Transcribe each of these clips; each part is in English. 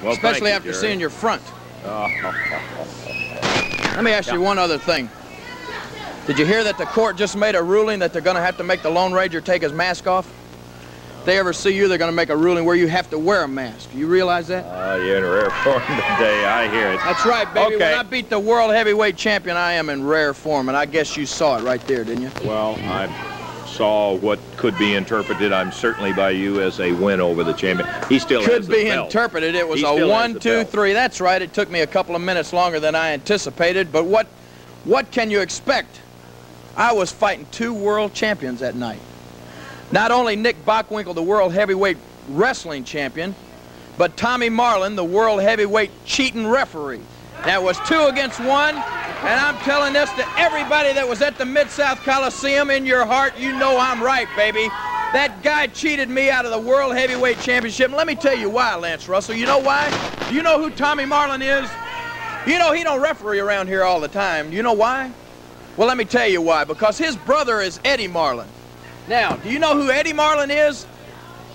Well, especially you, after Jerry. seeing your front. Let me ask you one other thing. Did you hear that the court just made a ruling that they're going to have to make the Lone Ranger take his mask off? If they ever see you, they're going to make a ruling where you have to wear a mask. You realize that? You're in rare form today. I hear it. That's right, baby. Okay. When I beat the world heavyweight champion, I am in rare form, and I guess you saw it right there, didn't you? Well, I saw what could be interpreted, I'm certainly by you, as a win over the champion. He still has the Could be belt. interpreted. It was He a still has 1, the 2, belt. 3. That's right. It took me a couple of minutes longer than I anticipated, but what can you expect? I was fighting 2 world champions that night. Not only Nick Bockwinkel, the world heavyweight wrestling champion, but Tommy Marlin, the world heavyweight cheating referee. That was 2 against 1, and I'm telling this to everybody that was at the Mid-South Coliseum. In your heart, you know I'm right, baby. That guy cheated me out of the world heavyweight championship. And let me tell you why, Lance Russell. You know why? Do you know who Tommy Marlin is? You know he don't referee around here all the time. You know why? Well, let me tell you why. Because his brother is Eddie Marlin. Now, do you know who Eddie Marlin is?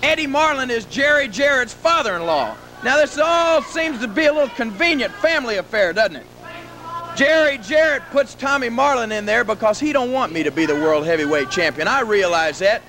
Eddie Marlin is Jerry Jarrett's father-in-law. Now, this all seems to be a little convenient family affair, doesn't it? Jerry Jarrett puts Tommy Marlin in there because he don't want me to be the world heavyweight champion. I realize that.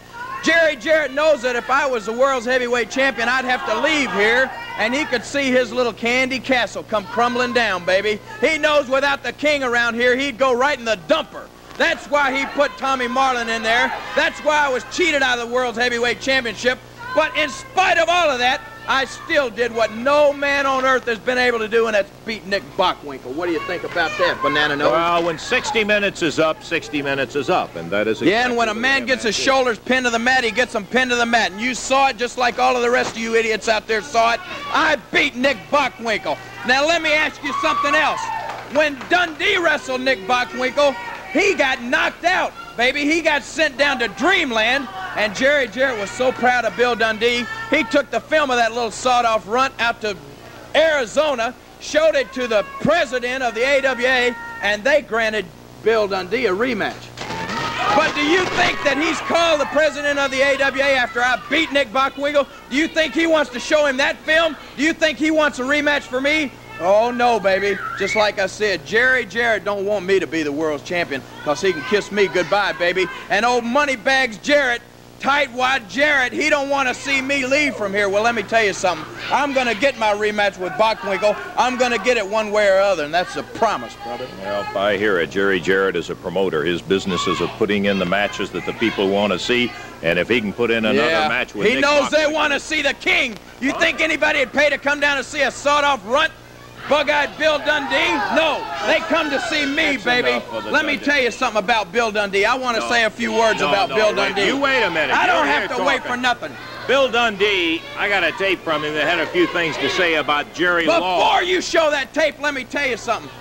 Jerry Jarrett knows that if I was the world's heavyweight champion, I'd have to leave here, and he could see his little candy castle come crumbling down, baby. He knows without the king around here, he'd go right in the dumper. That's why he put Tommy Marlin in there. That's why I was cheated out of the world's heavyweight championship. But in spite of all of that, I still did what no man on earth has been able to do, and that's beat Nick Bockwinkel. What do you think about that, Banana Nose? Well, when 60 minutes is up, 60 minutes is up, and that is exactly yeah, and when a the man way gets his is. shoulders pinned to the mat, he gets them pinned to the mat. And you saw it just like all of the rest of you idiots out there saw it. I beat Nick Bockwinkel. Now, let me ask you something else. When Dundee wrestled Nick Bockwinkel, he got knocked out, baby. He got sent down to Dreamland, and Jerry Jarrett was so proud of Bill Dundee, he took the film of that little sawed-off runt out to Arizona, showed it to the president of the AWA, and they granted Bill Dundee a rematch. But do you think that he's called the president of the AWA after I beat Nick Bockwinkel? Do you think he wants to show him that film? Do you think he wants a rematch for me? Oh, no, baby. Just like I said, Jerry Jarrett don't want me to be the world's champion because he can kiss me goodbye, baby. And old Moneybags Jarrett, Tightwad Jarrett, he don't want to see me leave from here. Well, let me tell you something. I'm going to get my rematch with Bockwinkel. I'm going to get it one way or other, and that's a promise, brother. Well, I hear it. Jerry Jarrett is a promoter. His business is of putting in the matches that the people want to see, and if he can put in another match with Nick knows they Bockwinkel, want to see the king. You think anybody would pay to come down and see a sawed-off runt? Bug-eyed Bill Dundee? No, they come to see me, baby. Let me tell you something about Bill Dundee. I want to say a few words about Bill Dundee. You wait a minute. I don't You're have here to wait talking. for nothing. Bill Dundee, I got a tape from him that had a few things to say about Jerry Law. Before you show that tape, let me tell you something.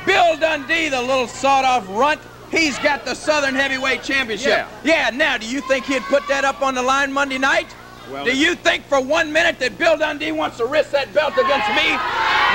Bill Dundee, the little sawed-off runt, he's got the Southern Heavyweight Championship. Yeah, now, do you think he'd put that up on the line Monday night? Well, do you think for 1 minute that Bill Dundee wants to risk that belt against me?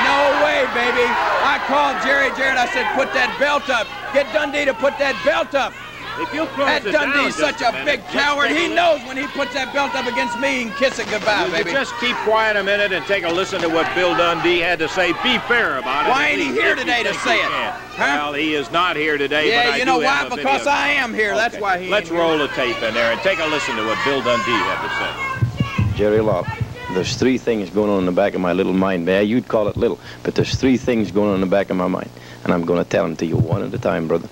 No way, baby. I called Jerry Jarrett. I said, put that belt up. Get Dundee to put that belt up. If you'll close That it down Dundee's just such a minute, big let's coward. take a He look. knows when he puts that belt up against me, he can kiss it goodbye, You baby. just keep quiet a minute and take a listen to what Bill Dundee had to say. Be fair about it. Why ain't he here If you today to think say he it? can. Huh? Well, he is not here today. Yeah, but I you know do why? have a Because video. I am here. That's Okay. why he Let's ain't roll the tape in there and take a listen to what Bill Dundee had to say. Jerry Law, there's 3 things going on in the back of my little mind. Yeah, you'd call it little, but there's 3 things going on in the back of my mind, and I'm going to tell them to you one at a time, brother.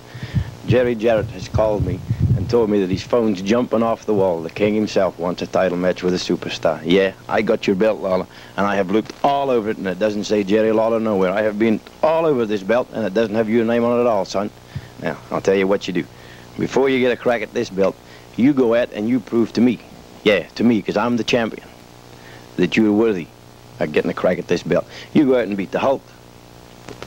Jerry Jarrett has called me and told me that his phone's jumping off the wall. The king himself wants a title match with a superstar. Yeah, I got your belt, Lawler, and I have looked all over it, and it doesn't say Jerry Lawler nowhere. I have been all over this belt, and it doesn't have your name on it at all, son. Now, I'll tell you what you do. Before you get a crack at this belt, you go at and you prove to me, yeah, to me, because I'm the champion, that you're worthy of getting a crack at this belt. You go out and beat the Hulk,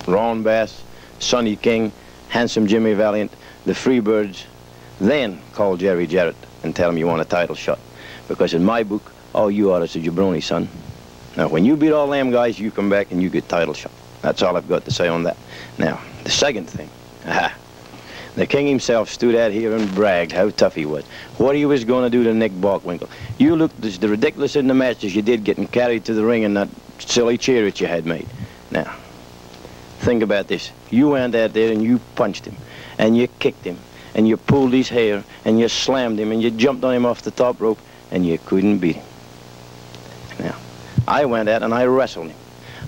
Ron Bass, Sonny King, Handsome Jimmy Valiant, the Freebirds, then call Jerry Jarrett and tell him you want a title shot. Because in my book, all you are is a jabroni, son. Now, when you beat all them guys, you come back and you get title shot. That's all I've got to say on that. Now, the second thing, the king himself stood out here and bragged how tough he was. What he was going to do to Nick Bockwinkel. You looked as ridiculous in the match as you did getting carried to the ring in that silly chariot you had made. Now, think about this. You went out there and you punched him, and you kicked him, and you pulled his hair, and you slammed him, and you jumped on him off the top rope, and you couldn't beat him. Now, I went out and I wrestled him.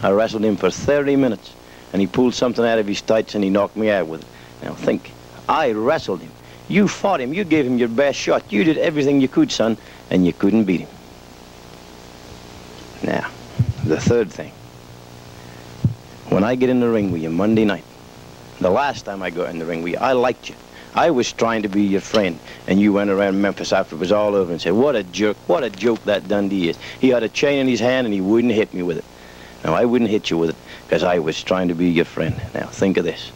I wrestled him for 30 minutes, and he pulled something out of his tights and he knocked me out with it. Now, think. I wrestled him. You fought him. You gave him your best shot. You did everything you could, son, and you couldn't beat him. Now, the third thing. When I get in the ring with you Monday night, the last time I got in the ring with you, I liked you. I was trying to be your friend, and you went around Memphis after it was all over and said, what a jerk, what a joke that Dundee is. He had a chain in his hand and he wouldn't hit me with it. Now, I wouldn't hit you with it because I was trying to be your friend. Now, think of this.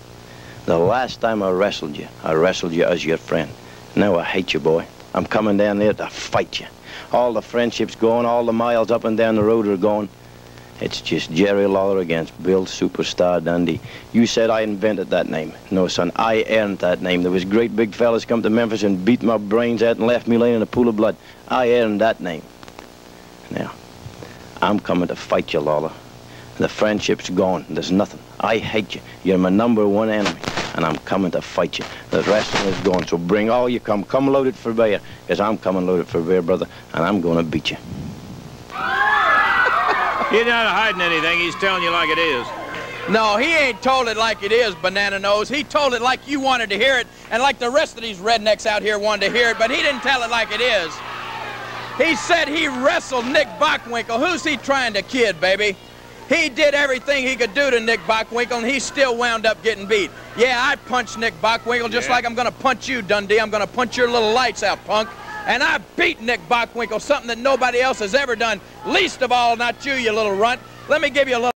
The last time I wrestled you as your friend. Now I hate you, boy. I'm coming down there to fight you. All the friendship's gone, all the miles up and down the road are gone. It's just Jerry Lawler against Bill Superstar Dundee. You said I invented that name. No, son, I earned that name. There was great big fellas come to Memphis and beat my brains out and left me laying in a pool of blood. I earned that name. Now, I'm coming to fight you, Lawler. The friendship's gone. There's nothing. I hate you. You're my #1 enemy, and I'm coming to fight you. The wrestling is gone, so bring all you come. Come loaded for bear, because I'm coming loaded for bear, brother, and I'm going to beat you. He's not hiding anything. He's telling you like it is. No, he ain't told it like it is, Banana Nose. He told it like you wanted to hear it, and like the rest of these rednecks out here wanted to hear it, but he didn't tell it like it is. He said he wrestled Nick Bockwinkel. Who's he trying to kid, baby? He did everything he could do to Nick Bockwinkel, and he still wound up getting beat. Yeah, I punched Nick Bockwinkel just like I'm going to punch you, Dundee. I'm going to punch your little lights out, punk. And I beat Nick Bockwinkel, something that nobody else has ever done, least of all not you, you little runt. Let me give you a little...